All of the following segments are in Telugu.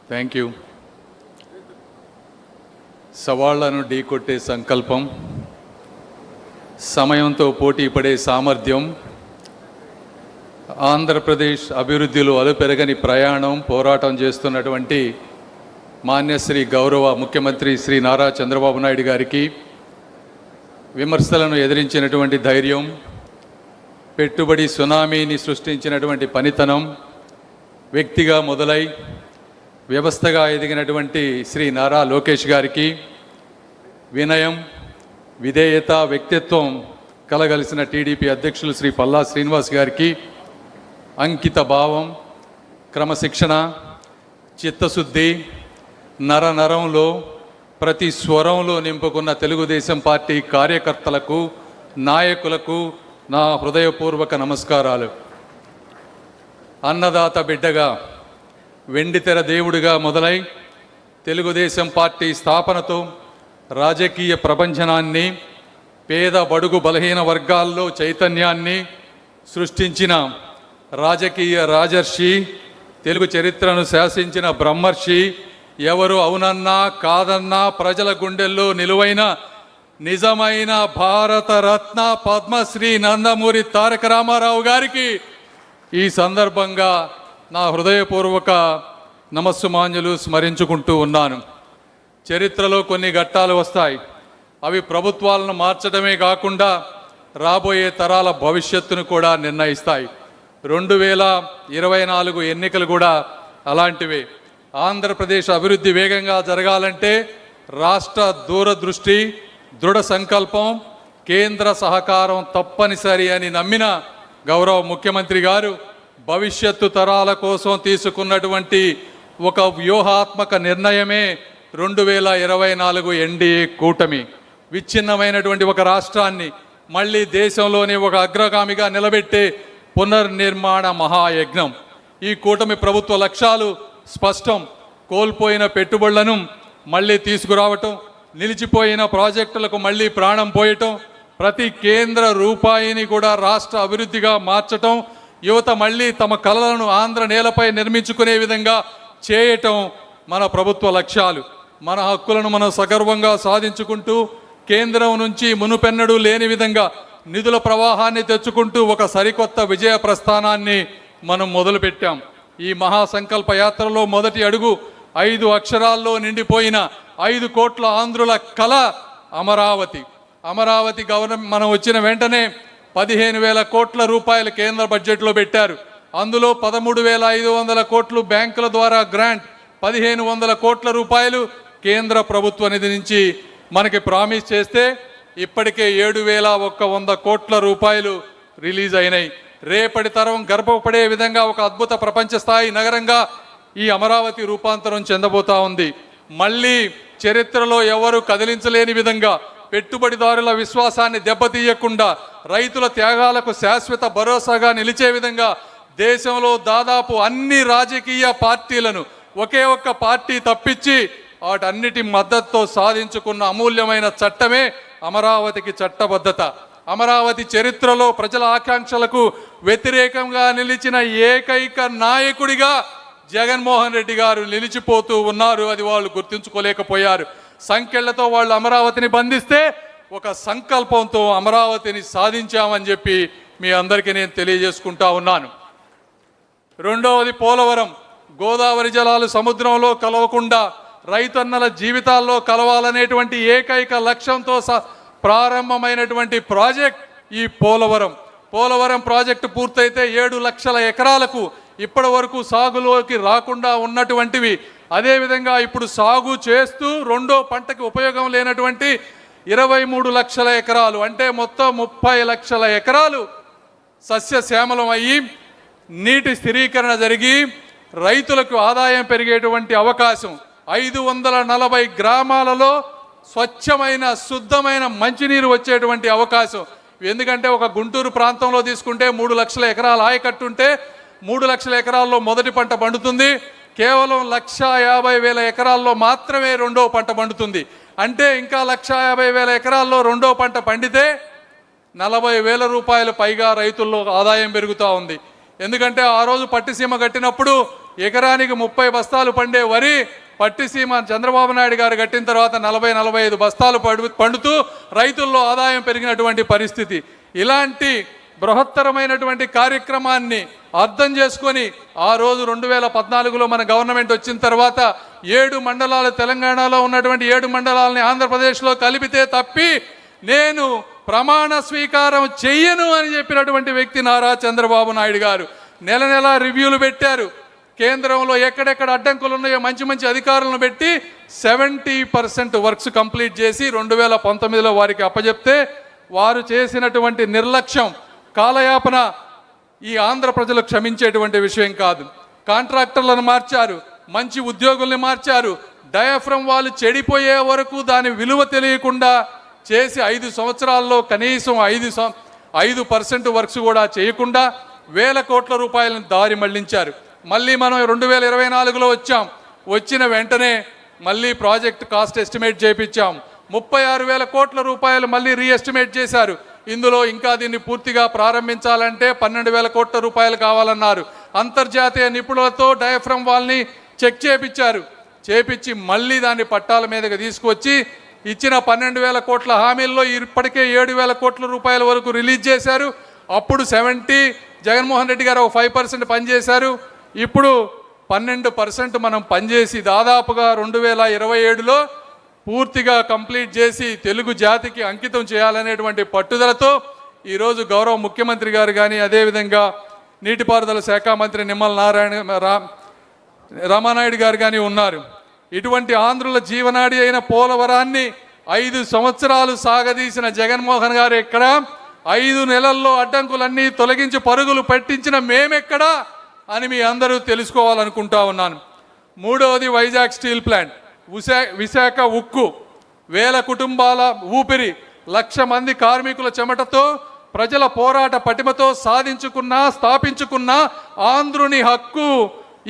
Thank you. సవాళ్లను ఢీకొట్టే సంకల్పం, సమయంతో పోటీ పడే సామర్థ్యం, ఆంధ్రప్రదేశ్ అభివృద్ధిలో అలుపెరగని ప్రయాణం పోరాటం చేస్తున్నటువంటి మాన్యశ్రీ గౌరవ ముఖ్యమంత్రి శ్రీ నారా చంద్రబాబు నాయుడు గారికి విమర్శలను ఎదిరించినటువంటి ధైర్యం, పెట్టుబడి సునామీని సృష్టించినటువంటి పనితనం, వ్యక్తిగా మొదలై వ్యవస్థగా ఎదిగినటువంటి శ్రీ నారా లోకేష్ గారికి వినయం, విధేయత, వ్యక్తిత్వం కలగలిసిన టీడీపీ అధ్యక్షులు శ్రీ పల్లా శ్రీనివాస్ గారికి అంకిత భావం, క్రమశిక్షణ, చిత్తశుద్ధి, నరంలో ప్రతి స్వరంలో నింపుకున్న తెలుగుదేశం పార్టీ కార్యకర్తలకు, నాయకులకు నా హృదయపూర్వక నమస్కారాలు. అన్నదాత బిడ్డగా, వెండితెర దేవుడిగా మొదలై తెలుగుదేశం పార్టీ స్థాపనతో రాజకీయ ప్రపంచనాన్ని, పేద బడుగు బలహీన వర్గాల్లో చైతన్యాన్ని సృష్టించిన రాజకీయ రాజర్షి, తెలుగు చరిత్రను శాసించిన బ్రహ్మర్షి, ఎవరు అవునన్నా కాదన్నా ప్రజల గుండెల్లో నిలువైన నిజమైన భారతరత్న పద్మశ్రీ నందమూరి తారక రామారావు గారికి ఈ సందర్భంగా నా హృదయపూర్వక నమస్సుమాంజలు స్మరించుకుంటూ ఉన్నాను. చరిత్రలో కొన్ని ఘట్టాలు వస్తాయి. అవి ప్రభుత్వాలను మార్చడమే కాకుండా రాబోయే తరాల భవిష్యత్తును కూడా నిర్ణయిస్తాయి. 2024 ఎన్నికలు కూడా అలాంటివే. ఆంధ్రప్రదేశ్ అభివృద్ధి వేగంగా జరగాలంటే రాష్ట్ర దూరదృష్టి, దృఢ సంకల్పం, కేంద్ర సహకారం తప్పనిసరి అని నమ్మిన గౌరవ ముఖ్యమంత్రి గారు భవిష్యత్తు తరాల కోసం తీసుకున్నటువంటి ఒక వ్యూహాత్మక నిర్ణయమే 2024 ఎన్డీఏ కూటమి. విచ్ఛిన్నమైనటువంటి ఒక రాష్ట్రాన్ని మళ్ళీ దేశంలోనే ఒక అగ్రగామిగా నిలబెట్టే పునర్నిర్మాణ మహాయజ్ఞం. ఈ కూటమి ప్రభుత్వ లక్ష్యాలు స్పష్టం. కోల్పోయిన పెట్టుబడులను మళ్ళీ తీసుకురావటం, నిలిచిపోయిన ప్రాజెక్టులకు మళ్ళీ ప్రాణం పోయటం, ప్రతి కేంద్ర రూపాయిని కూడా రాష్ట్ర అభివృద్ధిగా మార్చటం, యువత మళ్ళీ తమ కలలను ఆంధ్ర నేలపై నిర్మించుకునే విధంగా చేయటం మన ప్రభుత్వ లక్ష్యాలు. మన హక్కులను మనం సగర్వంగా సాధించుకుంటూ కేంద్రం నుంచి మునుపెన్నడూ లేని విధంగా నిధుల ప్రవాహాన్ని తెచ్చుకుంటూ ఒక సరికొత్త విజయ ప్రస్థానాన్ని మనం మొదలుపెట్టాం. ఈ మహాసంకల్ప యాత్రలో మొదటి అడుగు 5 అక్షరాల్లో నిండిపోయిన 5 కోట్ల ఆంధ్రుల కళ అమరావతి. అమరావతి గవర్నమెంట్ మనం వచ్చిన వెంటనే 15,000 కోట్ల రూపాయలు కేంద్ర బడ్జెట్లో పెట్టారు. అందులో 13,500 కోట్లు బ్యాంకుల ద్వారా గ్రాంట్, 1,500 కోట్ల రూపాయలు కేంద్ర ప్రభుత్వ నిధి నుంచి మనకి ప్రామిస్ చేస్తే ఇప్పటికే 7,100 కోట్ల రూపాయలు రిలీజ్ అయినాయి. రేపటి తరం గర్భపడే విధంగా ఒక అద్భుత ప్రపంచ స్థాయి నగరంగా ఈ అమరావతి రూపాంతరం చెందబోతా ఉంది. మళ్ళీ చరిత్రలో ఎవరు కదిలించలేని విధంగా, పెట్టుబడిదారుల విశ్వాసాన్ని దెబ్బతీయకుండా, రైతుల త్యాగాలకు శాశ్వత భరోసాగా నిలిచే విధంగా దేశంలో దాదాపు అన్ని రాజకీయ పార్టీలను ఒకే ఒక్క పార్టీ తప్పించి వాటన్నిటి మద్దతుతో సాధించుకున్న అమూల్యమైన చట్టమే అమరావతికి చట్టబద్ధత. అమరావతి చరిత్రలో ప్రజల ఆకాంక్షలకు వ్యతిరేకంగా నిలిచిన ఏకైక నాయకుడిగా జగన్మోహన్ రెడ్డి గారు నిలిచిపోతూ ఉన్నారు. అది వాళ్ళు గుర్తుంచుకోలేకపోయారు. సంఖ్యలతో వాళ్ళు అమరావతిని బంధిస్తే ఒక సంకల్పంతో అమరావతిని సాధించామని చెప్పి మీ అందరికీ నేను తెలియజేసుకుంటా ఉన్నాను. రెండవది పోలవరం. గోదావరి జలాలు సముద్రంలో కలవకుండా రైతన్నల జీవితాల్లో కలవాలనేటువంటి ఏకైక లక్ష్యంతో ప్రారంభమైనటువంటి ప్రాజెక్ట్ ఈ పోలవరం. పోలవరం ప్రాజెక్టు పూర్తయితే 7 లక్షల ఎకరాలకు ఇప్పటి వరకు సాగులోకి రాకుండా ఉన్నటువంటివి, అదేవిధంగా ఇప్పుడు సాగు చేస్తూ రెండో పంటకి ఉపయోగం లేనటువంటి 23 లక్షల ఎకరాలు, అంటే మొత్తం 30 లక్షల ఎకరాలు సస్యశ్యామలం అయ్యి నీటి స్థిరీకరణ జరిగి రైతులకు ఆదాయం పెరిగేటువంటి అవకాశం. 540 గ్రామాలలో స్వచ్ఛమైన శుద్ధమైన మంచినీరు వచ్చేటువంటి అవకాశం. ఎందుకంటే ఒక గుంటూరు ప్రాంతంలో తీసుకుంటే 3 లక్షల ఎకరాల ఆయకట్టుంటే 3 లక్షల ఎకరాల్లో మొదటి పంట పండుతుంది. కేవలం 1,50,000 ఎకరాల్లో మాత్రమే రెండో పంట పండుతుంది. అంటే ఇంకా 1,50,000 ఎకరాల్లో రెండో పంట పండితే 40,000 రూపాయలు పైగా రైతుల్లో ఆదాయం పెరుగుతూ ఉంది. ఎందుకంటే ఆ రోజు పట్టిసీమ కట్టినప్పుడు ఎకరానికి 30 బస్తాలు పండే వరి పట్టిసీమ చంద్రబాబు నాయుడు గారు కట్టిన తర్వాత 40-45 బస్తాలు పండుతూ రైతుల్లో ఆదాయం పెరిగినటువంటి పరిస్థితి. ఇలాంటి బృహత్తరమైనటువంటి కార్యక్రమాన్ని అర్థం చేసుకొని ఆ రోజు 2014లో మన గవర్నమెంట్ వచ్చిన తర్వాత 7 మండలాలు, తెలంగాణలో ఉన్నటువంటి 7 మండలాలని ఆంధ్రప్రదేశ్లో కలిపితే తప్పి నేను ప్రమాణ స్వీకారం చెయ్యను అని చెప్పినటువంటి వ్యక్తి నారా చంద్రబాబు నాయుడు గారు. నెల నెల రివ్యూలు పెట్టారు. కేంద్రంలో ఎక్కడెక్కడ అడ్డంకులు ఉన్నాయో మంచి మంచి అధికారులను పెట్టి 70% వర్క్స్ కంప్లీట్ చేసి 2019లో వారికి అప్పచెప్తే వారు చేసినటువంటి నిర్లక్ష్యం, కాలయాపన ఈ ఆంధ్ర ప్రజలు క్షమించేటువంటి విషయం కాదు. కాంట్రాక్టర్లను మార్చారు, మంచి ఉద్యోగుల్ని మార్చారు. డయాఫ్రమ్ వాళ్ళు చెడిపోయే వరకు దాని విలువ తెలియకుండా చేసి 5 సంవత్సరాల్లో కనీసం 5% వర్క్స్ కూడా చేయకుండా వేల కోట్ల రూపాయలను దారి మళ్లించారు. మళ్ళీ మనం 2024లో వచ్చాం. వచ్చిన వెంటనే మళ్ళీ ప్రాజెక్ట్ కాస్ట్ ఎస్టిమేట్ చేయించాం. 36,000 కోట్ల రూపాయలు మళ్ళీ రీఎస్టిమేట్ చేశారు. ఇందులో ఇంకా దీన్ని పూర్తిగా ప్రారంభించాలంటే 12,000 కోట్ల రూపాయలు కావాలన్నారు. అంతర్జాతీయ నిపుణులతో డయాఫ్రమ్ వాల్ని చెక్ చేపించి మళ్ళీ దాన్ని పట్టాల మీదకి తీసుకొచ్చి ఇచ్చిన 12,000 కోట్ల హామీల్లో ఇప్పటికే 7,000 కోట్ల రూపాయల వరకు రిలీజ్ చేశారు. అప్పుడు 70 జగన్మోహన్ రెడ్డి గారు 5% పనిచేశారు. ఇప్పుడు 12% మనం పనిచేసి దాదాపుగా 2027లో పూర్తిగా కంప్లీట్ చేసి తెలుగు జాతికి అంకితం చేయాలనేటువంటి పట్టుదలతో ఈరోజు గౌరవ ముఖ్యమంత్రి గారు కానీ, అదేవిధంగా నీటిపారుదల శాఖ మంత్రి నిమ్మల రామానాయుడు గారు కానీ ఉన్నారు. ఇటువంటి ఆంధ్రుల జీవనాడి అయిన పోలవరాన్ని 5 సంవత్సరాలు సాగదీసిన జగన్మోహన్ గారు ఎక్కడ, 5 నెలల్లో అడ్డంకులన్నీ తొలగించి పరుగులు పెట్టించిన మేమెక్కడా అని మీ అందరూ తెలుసుకోవాలనుకుంటా ఉన్నాను. మూడవది వైజాగ్ స్టీల్ ప్లాంట్, విశాఖ ఉక్కు, వేల కుటుంబాల ఊపిరి, 1,00,000 మంది కార్మికుల చెమటతో ప్రజల పోరాట పటిమతో స్థాపించుకున్న ఆంధ్రుని హక్కు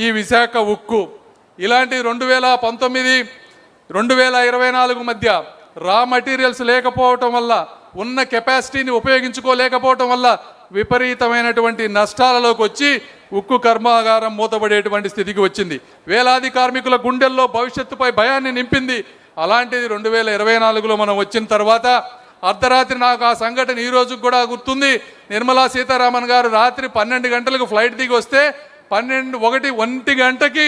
ఈ విశాఖ ఉక్కు. ఇలాంటి 2019, 2024 మధ్య రా మెటీరియల్స్ లేకపోవటం వల్ల, ఉన్న కెపాసిటీని ఉపయోగించుకోలేకపోవటం వల్ల విపరీతమైనటువంటి నష్టాలలోకి వచ్చి ఉక్కు కర్మాగారం మూతపడేటువంటి స్థితికి వచ్చింది. వేలాది కార్మికుల గుండెల్లో భవిష్యత్తుపై భయాన్ని నింపింది. అలాంటిది 2024లో మనం వచ్చిన తర్వాత అర్ధరాత్రి, నాకు ఆ సంఘటన ఈ రోజుకు కూడా గుర్తుంది, నిర్మలా సీతారామన్ గారు రాత్రి 12 గంటలకు ఫ్లైట్ దిగి వస్తే 1 గంటకి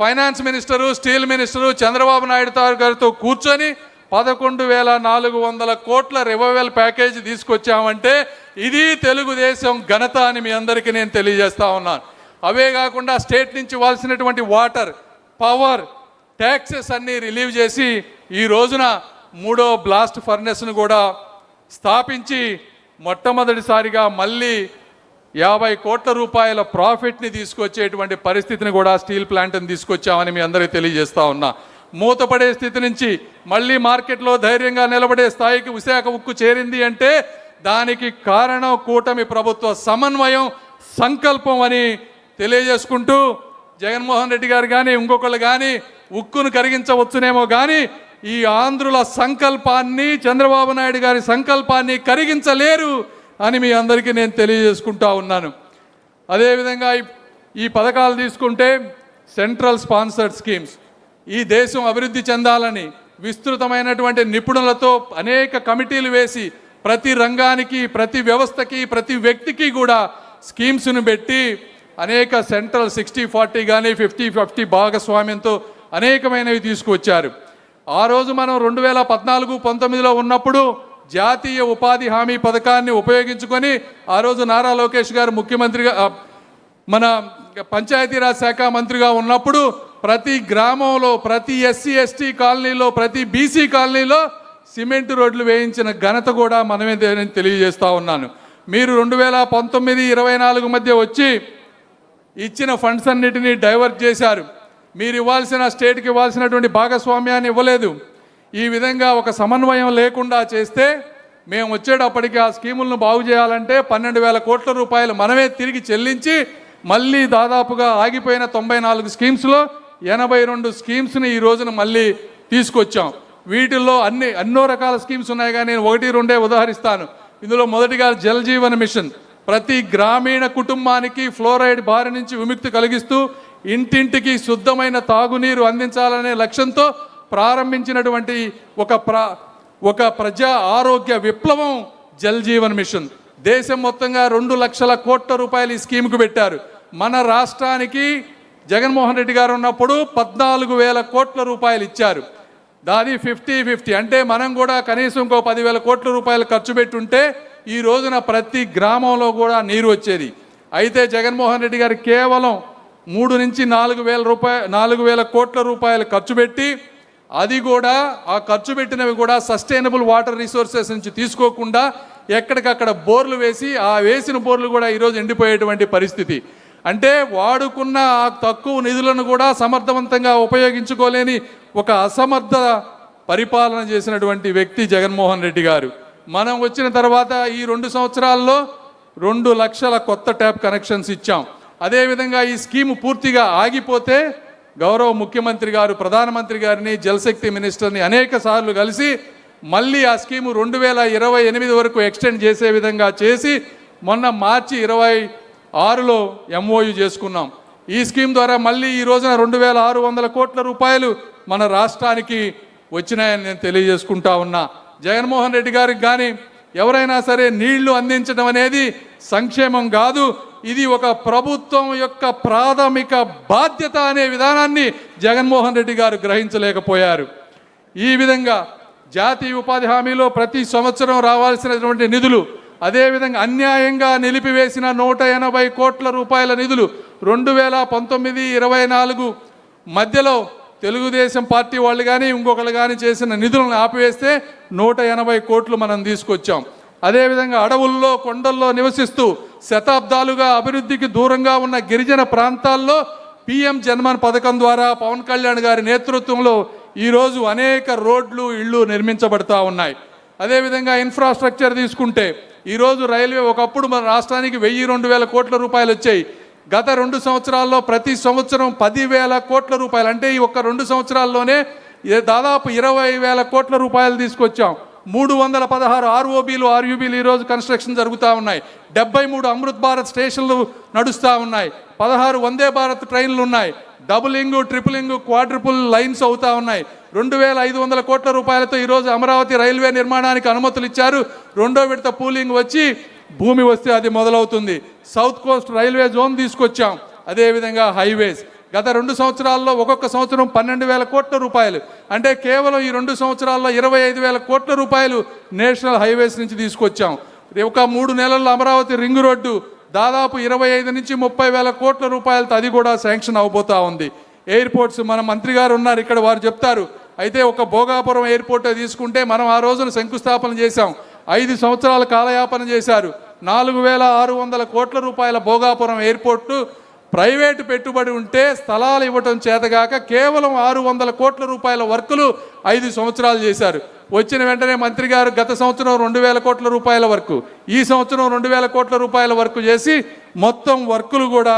finance minister, steel minister Chandrababu Naidu గారితో కూర్చొని 11,400 కోట్ల రివైవల్ ప్యాకేజ్ తీసుకొచ్చామంటే ఇది తెలుగుదేశం ఘనత అని మీ అందరికీ నేను తెలియజేస్తా ఉన్నాను. అవే కాకుండా స్టేట్ నుంచి ఇవ్వాల్సినటువంటి వాటర్, పవర్, ట్యాక్సెస్ అన్నీ రిలీవ్ చేసి ఈ రోజున 3వ బ్లాస్ట్ ఫర్నెస్ను కూడా స్థాపించి మొట్టమొదటిసారిగా మళ్ళీ 50 కోట్ల రూపాయల ప్రాఫిట్ని తీసుకొచ్చేటువంటి పరిస్థితిని కూడా స్టీల్ ప్లాంట్ని తీసుకొచ్చామని మీ అందరికీ తెలియజేస్తా ఉన్నా. మూతపడే స్థితి నుంచి మళ్ళీ మార్కెట్లో ధైర్యంగా నిలబడే స్థాయికి విశాఖ ఉక్కు చేరింది అంటే దానికి కారణం కూటమి ప్రభుత్వ సమన్వయం, సంకల్పం అని తెలియజేసుకుంటూ, జగన్మోహన్ రెడ్డి గారు కానీ ఇంకొకళ్ళు కానీ ఉక్కును కరిగించవచ్చునేమో కానీ ఈ ఆంధ్రుల సంకల్పాన్ని, చంద్రబాబు నాయుడు గారి సంకల్పాన్ని కరిగించలేరు అని మీ అందరికీ నేను తెలియజేసుకుంటా ఉన్నాను. అదేవిధంగా ఈ పథకాలు తీసుకుంటే సెంట్రల్ స్పాన్సర్డ్ స్కీమ్స్, ఈ దేశం అభివృద్ధి చెందాలని విస్తృతమైనటువంటి నిపుణులతో అనేక కమిటీలు వేసి ప్రతి రంగానికి, ప్రతి వ్యవస్థకి, ప్రతి వ్యక్తికి కూడా స్కీమ్స్ను పెట్టి అనేక సెంట్రల్ 60-40 కానీ 50-50 భాగస్వామ్యంతో అనేకమైనవి తీసుకువచ్చారు. ఆ రోజు మనం 2014-19లో ఉన్నప్పుడు జాతీయ ఉపాధి హామీ పథకాన్ని ఉపయోగించుకొని ఆ రోజు నారా లోకేష్ గారు ముఖ్యమంత్రిగా, మన పంచాయతీరాజ్ శాఖ మంత్రిగా ఉన్నప్పుడు ప్రతి గ్రామంలో, ప్రతి SC/ST కాలనీలో, ప్రతి BC కాలనీలో సిమెంట్ రోడ్లు వేయించిన ఘనత కూడా మనమే తెలియజేస్తూ ఉన్నాను. మీరు 2019-24 మధ్య వచ్చి ఇచ్చిన ఫండ్స్ అన్నిటినీ డైవర్ట్ చేశారు. మీరు ఇవ్వాల్సిన, స్టేట్కి ఇవ్వాల్సినటువంటి భాగస్వామ్యాన్ని ఇవ్వలేదు. ఈ విధంగా ఒక సమన్వయం లేకుండా చేస్తే మేము వచ్చేటప్పటికి ఆ స్కీములను బాగు చేయాలంటే 12,000 కోట్ల రూపాయలు మనమే తిరిగి చెల్లించి మళ్ళీ దాదాపుగా ఆగిపోయిన 94 స్కీమ్స్లో 82 స్కీమ్స్ని ఈ రోజున మళ్ళీ తీసుకొచ్చాం. వీటిల్లో ఎన్నో రకాల స్కీమ్స్ ఉన్నాయి కానీ నేను 1-2 ఉదాహరిస్తాను. ఇందులో మొదటిగా జల్ జీవన్ మిషన్, ప్రతి గ్రామీణ కుటుంబానికి ఫ్లోరైడ్ బారి నుంచి విముక్తి కలిగిస్తూ ఇంటింటికి శుద్ధమైన తాగునీరు అందించాలనే లక్ష్యంతో ప్రారంభించినటువంటి ఒక ప్రజా ఆరోగ్య విప్లవం జల్ జీవన్ మిషన్. దేశం మొత్తంగా 2 లక్షల కోట్ల రూపాయలు ఈ స్కీమ్కు పెట్టారు. మన రాష్ట్రానికి జగన్మోహన్ రెడ్డి గారు ఉన్నప్పుడు 14,000 కోట్ల రూపాయలు ఇచ్చారు. దాది 50-50, అంటే మనం కూడా కనీసం ఇంకో 10,000 కోట్ల రూపాయలు ఖర్చు పెట్టుంటే ఈ రోజున ప్రతి గ్రామంలో కూడా నీరు వచ్చేది. అయితే జగన్మోహన్ రెడ్డి గారు కేవలం 3 నుంచి 4,000 కోట్ల రూపాయలు ఖర్చు పెట్టి, అది కూడా ఆ ఖర్చు పెట్టినవి కూడా సస్టైనబుల్ వాటర్ రిసోర్సెస్ నుంచి తీసుకోకుండా ఎక్కడికక్కడ బోర్లు వేసి, ఆ వేసిన బోర్లు కూడా ఈరోజు ఎండిపోయేటువంటి పరిస్థితి. అంటే వాడుకున్న ఆ తక్కువ నిధులను కూడా సమర్థవంతంగా ఉపయోగించుకోలేని ఒక అసమర్థ పరిపాలన చేసినటువంటి వ్యక్తి జగన్మోహన్ రెడ్డి గారు. మనం వచ్చిన తర్వాత ఈ 2 సంవత్సరాల్లో 2 లక్షల కొత్త ట్యాప్ కనెక్షన్స్ ఇచ్చాం. అదేవిధంగా ఈ స్కీమ్ పూర్తిగా ఆగిపోతే గౌరవ ముఖ్యమంత్రి గారు ప్రధానమంత్రి గారిని జలశక్తి మినిస్టర్ని అనేక సార్లు కలిసి మళ్ళీ ఆ స్కీము 2028 వరకు ఎక్స్టెండ్ చేసే విధంగా చేసి మొన్న మార్చి 26లో MOU చేసుకున్నాం. ఈ స్కీమ్ ద్వారా మళ్ళీ ఈ రోజున 2,600 కోట్ల రూపాయలు మన రాష్ట్రానికి వచ్చినాయని నేను తెలియజేసుకుంటా ఉన్నా. జగన్మోహన్ రెడ్డి గారికి కానీ ఎవరైనా సరే నీళ్లు అందించడం అనేది సంక్షేమం కాదు, ఇది ఒక ప్రభుత్వం యొక్క ప్రాథమిక బాధ్యత అనే విధానాన్ని జగన్మోహన్ రెడ్డి గారు గ్రహించలేకపోయారు. ఈ విధంగా జాతీయ ఉపాధి హామీలో ప్రతి సంవత్సరం రావాల్సినటువంటి నిధులు, అదేవిధంగా అన్యాయంగా నిలిపివేసిన 180 కోట్ల రూపాయల నిధులు 2019-24 మధ్యలో తెలుగుదేశం పార్టీ వాళ్ళు కానీ ఇంకొకళ్ళు కానీ చేసిన నిధులను ఆపివేస్తే 180 కోట్లు మనం తీసుకొచ్చాం. అదేవిధంగా అడవుల్లో కొండల్లో నివసిస్తూ శతాబ్దాలుగా అభివృద్ధికి దూరంగా ఉన్న గిరిజన ప్రాంతాల్లో PM జన్మన్ పథకం ద్వారా పవన్ కళ్యాణ్ గారి నేతృత్వంలో ఈరోజు అనేక రోడ్లు ఇళ్ళు నిర్మించబడతా ఉన్నాయి. అదేవిధంగా ఇన్ఫ్రాస్ట్రక్చర్ తీసుకుంటే ఈరోజు రైల్వే ఒకప్పుడు మన రాష్ట్రానికి 1,000-2,000 కోట్ల రూపాయలు వచ్చాయి. గత 2 సంవత్సరాల్లో ప్రతి సంవత్సరం 10,000 కోట్ల రూపాయలు, అంటే ఈ ఒక్క 2 సంవత్సరాల్లోనే దాదాపు 20,000 కోట్ల రూపాయలు తీసుకొచ్చాం. 316 ROBలు RUBలు ఈరోజు కన్స్ట్రక్షన్ జరుగుతూ ఉన్నాయి. 73 అమృత్ భారత్ స్టేషన్లు నడుస్తూ ఉన్నాయి. 16 వందే భారత్ ట్రైన్లు ఉన్నాయి. డబులింగ్, ట్రిపులింగ్, క్వాడ్రిపుల్ లైన్స్ అవుతా ఉన్నాయి. 2,500 కోట్ల రూపాయలతో ఈరోజు అమరావతి రైల్వే నిర్మాణానికి అనుమతులు ఇచ్చారు. 2వ విడత పూలింగ్ వచ్చి భూమి వస్తే అది మొదలవుతుంది. సౌత్ కోస్ట్ రైల్వే జోన్ తీసుకొచ్చాం. అదేవిధంగా హైవేస్ గత 2 సంవత్సరాల్లో ఒక్కొక్క సంవత్సరం 12,000 కోట్ల రూపాయలు, అంటే కేవలం ఈ 2 సంవత్సరాల్లో 25,000 కోట్ల రూపాయలు నేషనల్ హైవేస్ నుంచి తీసుకొచ్చాం. ఒక 3 నెలల్లో అమరావతి రింగ్ రోడ్డు దాదాపు 25 నుంచి 30,000 కోట్ల రూపాయలతో అది కూడా శాంక్షన్ అవబోతా ఉంది. ఎయిర్పోర్ట్స్ మన మంత్రి గారు ఉన్నారు ఇక్కడ, వారు చెప్తారు. అయితే ఒక భోగాపురం ఎయిర్పోర్ట్ తీసుకుంటే మనం ఆ రోజున శంకుస్థాపన చేశాం. 5 సంవత్సరాల కాలయాపన చేశారు. 4,600 కోట్ల రూపాయల భోగాపురం ఎయిర్పోర్టు ప్రైవేటు పెట్టుబడి ఉంటే స్థలాలు ఇవ్వటం చేతగాక కేవలం 600 కోట్ల రూపాయల వర్కులు 5 సంవత్సరాలు చేశారు. వచ్చిన వెంటనే మంత్రి గారు గత సంవత్సరం 2,000 కోట్ల రూపాయల వర్కు, ఈ సంవత్సరం 2,000 కోట్ల రూపాయల వర్కు చేసి మొత్తం వర్కులు కూడా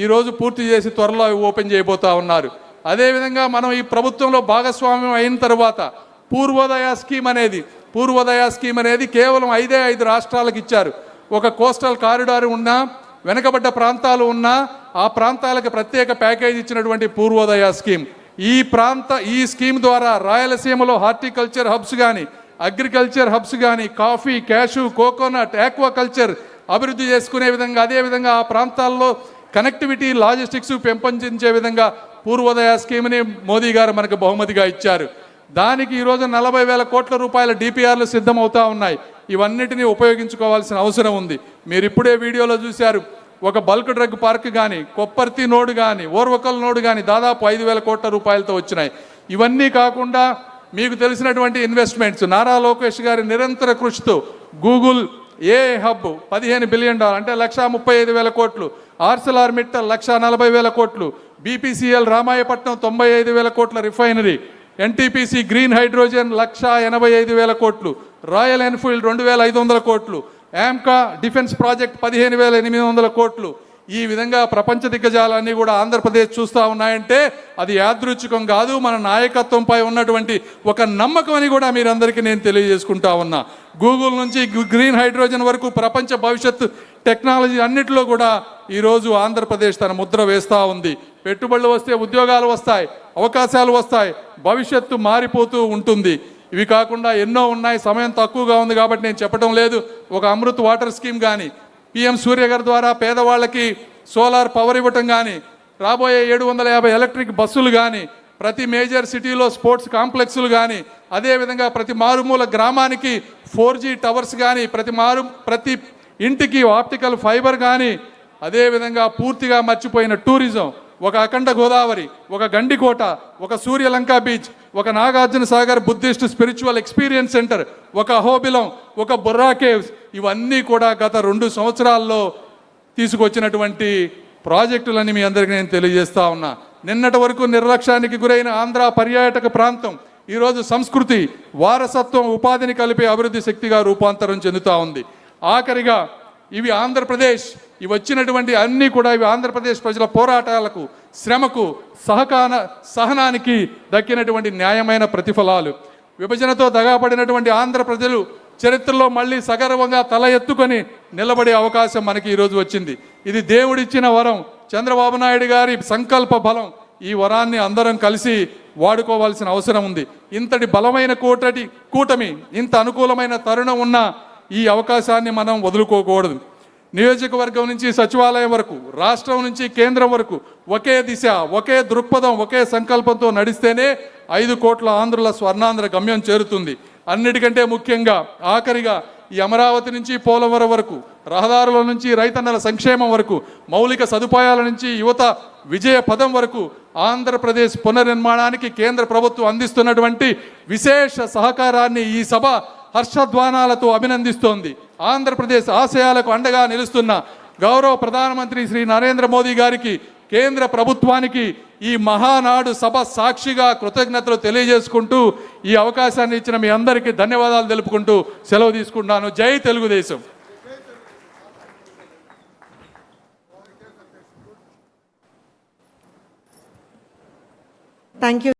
ఈరోజు పూర్తి చేసి త్వరలో ఓపెన్ చేయబోతా ఉన్నారు. అదేవిధంగా మనం ఈ ప్రభుత్వంలో భాగస్వామ్యం అయిన తర్వాత పూర్వోదయ స్కీమ్ అనేది కేవలం 5 రాష్ట్రాలకు ఇచ్చారు. ఒక కోస్టల్ కారిడార్ ఉన్నా, వెనకబడ్డ ప్రాంతాలు ఉన్నా ఆ ప్రాంతాలకు ప్రత్యేక ప్యాకేజ్ ఇచ్చినటువంటి పూర్వోదయ స్కీమ్. ఈ స్కీమ్ ద్వారా రాయలసీమలో హార్టికల్చర్ హబ్స్ కానీ, అగ్రికల్చర్ హబ్స్ కానీ, కాఫీ, క్యాషు, కోకోనట్, ఆక్వాకల్చర్ అభివృద్ధి చేసుకునే విధంగా, అదేవిధంగా ఆ ప్రాంతాల్లో కనెక్టివిటీ, లాజిస్టిక్స్ పెంపొందించే విధంగా పూర్వోదయ స్కీమ్ని మోదీ గారు మనకు బహుమతిగా ఇచ్చారు. దానికి ఈరోజు 40,000 కోట్ల రూపాయల DPRలు సిద్ధమవుతా ఉన్నాయి. ఇవన్నిటినీ ఉపయోగించుకోవాల్సిన అవసరం ఉంది. మీరు ఇప్పుడే వీడియోలో చూశారు, ఒక బల్క్ డ్రగ్ పార్క్ కానీ, కొప్పర్తి నోడు కానీ, ఓర్వకల్ నోడు కానీ దాదాపు 5,000 కోట్ల రూపాయలతో వచ్చినాయి. ఇవన్నీ కాకుండా మీకు తెలిసినటువంటి ఇన్వెస్ట్మెంట్స్, నారా లోకేష్ గారి నిరంతర కృషితో గూగుల్ AI హబ్ $15 బిలియన్, అంటే 1,35,000 కోట్లు, ఆర్సెలార్ మిట్టల్ 1,40,000 కోట్లు, BPCL రామాయపట్నం 95,000 కోట్ల రిఫైనరీ, NTPC గ్రీన్ హైడ్రోజన్ 1,85,000 కోట్లు, రాయల్ ఎన్ఫీల్డ్ 2,500 కోట్లు, AMCA డిఫెన్స్ ప్రాజెక్ట్ 15,800 కోట్లు. ఈ విధంగా ప్రపంచ దిగ్గజాలన్నీ కూడా ఆంధ్రప్రదేశ్ చూస్తూ ఉన్నాయంటే అది యాదృచ్ఛికం కాదు, మన నాయకత్వంపై ఉన్నటువంటి ఒక నమ్మకం అని కూడా మీరందరికీ నేను తెలియజేసుకుంటా ఉన్నా. గూగుల్ నుంచి గ్రీన్ హైడ్రోజన్ వరకు ప్రపంచ భవిష్యత్తు టెక్నాలజీ అన్నిటిలో కూడా ఈరోజు ఆంధ్రప్రదేశ్ తన ముద్ర వేస్తూ ఉంది. పెట్టుబడులు వస్తే ఉద్యోగాలు వస్తాయి, అవకాశాలు వస్తాయి, భవిష్యత్తు మారిపోతూ ఉంటుంది. ఇవి కాకుండా ఎన్నో ఉన్నాయి. సమయం తక్కువగా ఉంది కాబట్టి నేను చెప్పడం లేదు. ఒక అమృత్ వాటర్ స్కీమ్ కానీ, పిఎం సూర్య గారి ద్వారా పేదవాళ్ళకి సోలార్ పవర్ ఇవ్వటం కానీ, రాబోయే 750 ఎలక్ట్రిక్ బస్సులు కానీ, ప్రతి మేజర్ సిటీలో స్పోర్ట్స్ కాంప్లెక్స్లు కానీ, అదేవిధంగా ప్రతి మారుమూల గ్రామానికి 4G టవర్స్ కానీ, ప్రతి ఇంటికి ఆప్టికల్ ఫైబర్ కానీ, అదేవిధంగా పూర్తిగా మర్చిపోయిన టూరిజం, ఒక అఖండ గోదావరి, ఒక గండికోట, ఒక సూర్యలంక బీచ్, ఒక Nagarjuna Sagar Buddhist spiritual experience centre, ఒక అహోబిలం, ఒక బుర్రా కేవ్స్, ఇవన్నీ కూడా గత 2 సంవత్సరాల్లో తీసుకొచ్చినటువంటి ప్రాజెక్టులని మీ అందరికీ నేను తెలియజేస్తా ఉన్నా. నిన్నటి వరకు నిర్లక్ష్యానికి గురైన ఆంధ్ర పర్యాటక ప్రాంతం ఈరోజు సంస్కృతి, వారసత్వం, ఉపాధిని కలిపే అభివృద్ధి శక్తిగా రూపాంతరం చెందుతూ ఉంది. ఆఖరిగా ఇవి ఆంధ్రప్రదేశ్, ఇవి వచ్చినటువంటి అన్నీ కూడా ఇవి ఆంధ్రప్రదేశ్ ప్రజల పోరాటాలకు, శ్రమకు, సహనానికి దక్కినటువంటి న్యాయమైన ప్రతిఫలాలు. విభజనతో దగాపడినటువంటి ఆంధ్ర ప్రజలు చరిత్రలో మళ్ళీ సగర్వంగా తల ఎత్తుకొని నిలబడే అవకాశం మనకి ఈరోజు వచ్చింది. ఇది దేవుడిచ్చిన వరం, చంద్రబాబు నాయుడు గారి సంకల్ప బలం. ఈ వరాన్ని అందరం కలిసి వాడుకోవాల్సిన అవసరం ఉంది. ఇంతటి బలమైన కూటమి, ఇంత అనుకూలమైన తరుణం ఉన్న ఈ అవకాశాన్ని మనం వదులుకోకూడదు. నియోజకవర్గం నుంచి సచివాలయం వరకు, రాష్ట్రం నుంచి కేంద్రం వరకు ఒకే దిశ, ఒకే దృక్పథం, ఒకే సంకల్పంతో నడిస్తేనే 5 కోట్ల ఆంధ్రుల స్వర్ణాంధ్ర గమ్యం చేరుతుంది. అన్నిటికంటే ముఖ్యంగా ఆఖరిగా ఈ అమరావతి నుంచి పోలవరం వరకు, రహదారుల నుంచి రైతన్నల సంక్షేమం వరకు, మౌలిక సదుపాయాల నుంచి యువత విజయ పదం వరకు ఆంధ్రప్రదేశ్ పునర్నిర్మాణానికి కేంద్ర ప్రభుత్వం అందిస్తున్నటువంటి విశేష సహకారాన్ని ఈ సభ హర్షధ్వానాలతో అభినందిస్తోంది. ఆంధ్రప్రదేశ్ ఆశయాలకు అండగా నిలుస్తున్న గౌరవ ప్రధానమంత్రి శ్రీ నరేంద్ర మోదీ గారికి, కేంద్ర ప్రభుత్వానికి ఈ మహానాడు సభ సాక్షిగా కృతజ్ఞతలు తెలియజేసుకుంటూ ఈ అవకాశాన్ని ఇచ్చిన మీ అందరికీ ధన్యవాదాలు తెలుపుకుంటూ సెలవు తీసుకుంటున్నాను. జై తెలుగుదేశం. Thank you.